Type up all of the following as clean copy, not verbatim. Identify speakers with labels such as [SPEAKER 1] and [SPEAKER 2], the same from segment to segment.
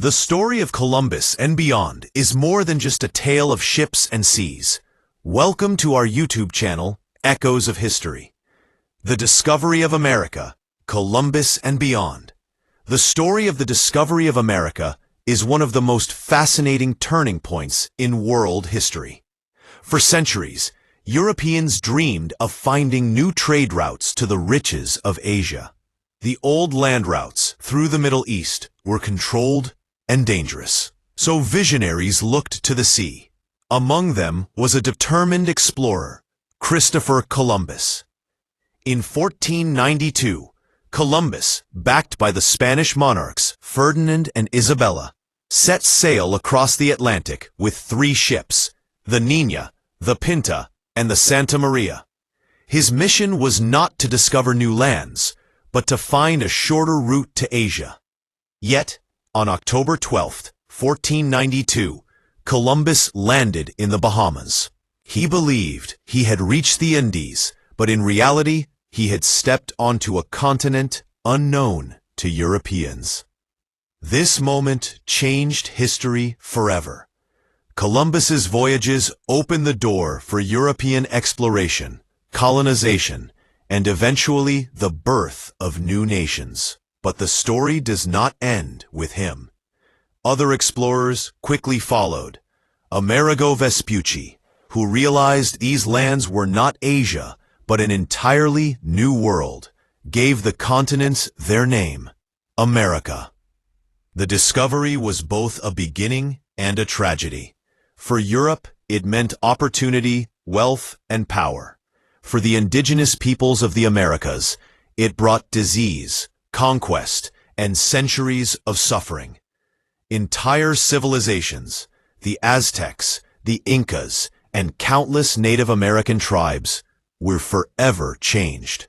[SPEAKER 1] The story of Columbus and beyond is more than just a tale of ships and seas. Welcome to our YouTube channel, Echoes of History. The discovery of America, Columbus and beyond. The story of the discovery of America is one of the most fascinating turning points in world history. For centuries, Europeans dreamed of finding new trade routes to the riches of Asia. The old land routes through the Middle East were controlled and dangerous. So visionaries looked to the sea. Among them was a determined explorer, Christopher Columbus. In 1492, Columbus, backed by the Spanish monarchs Ferdinand and Isabella, set sail across the Atlantic with 3 ships, the Niña, the Pinta, and the Santa Maria. His mission was not to discover new lands, but to find a shorter route to Asia. Yet, on October 12, 1492, Columbus landed in the Bahamas. He believed he had reached the Indies, but in reality, he had stepped onto a continent unknown to Europeans. This moment changed history forever. Columbus's voyages opened the door for European exploration, colonization, and eventually the birth of new nations. But the story does not end with him. Other explorers quickly followed. Amerigo Vespucci, who realized these lands were not Asia, but an entirely new world, gave the continents their name, America. The discovery was both a beginning and a tragedy. For Europe, it meant opportunity, wealth, and power. For the indigenous peoples of the Americas, it brought disease, conquest, and centuries of suffering. Entire civilizations, the Aztecs, the Incas, and countless Native American tribes, were forever changed.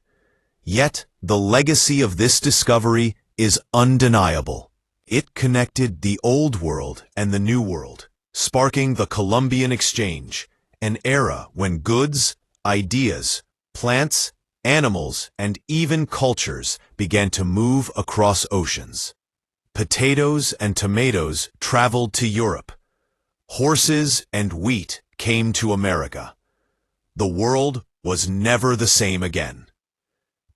[SPEAKER 1] Yet, the legacy of this discovery is undeniable. It connected the Old World and the New World, sparking the Columbian Exchange, an era when goods, ideas, plants, animals, and even cultures began to move across oceans. Potatoes and tomatoes traveled to Europe. Horses and wheat came to America. The world was never the same again.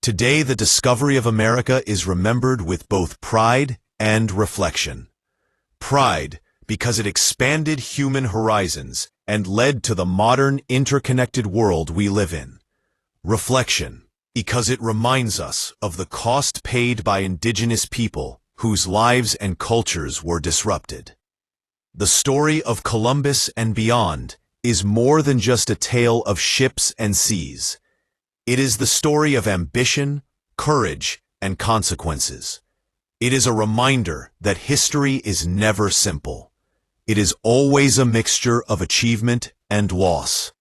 [SPEAKER 1] Today, the discovery of America is remembered with both pride and reflection. Pride, because it expanded human horizons and led to the modern interconnected world we live in. Reflection, because it reminds us of the cost paid by indigenous people whose lives and cultures were disrupted. The story of Columbus and beyond is more than just a tale of ships and seas. It is the story of ambition, courage, and consequences. It is a reminder that history is never simple. It is always a mixture of achievement and loss.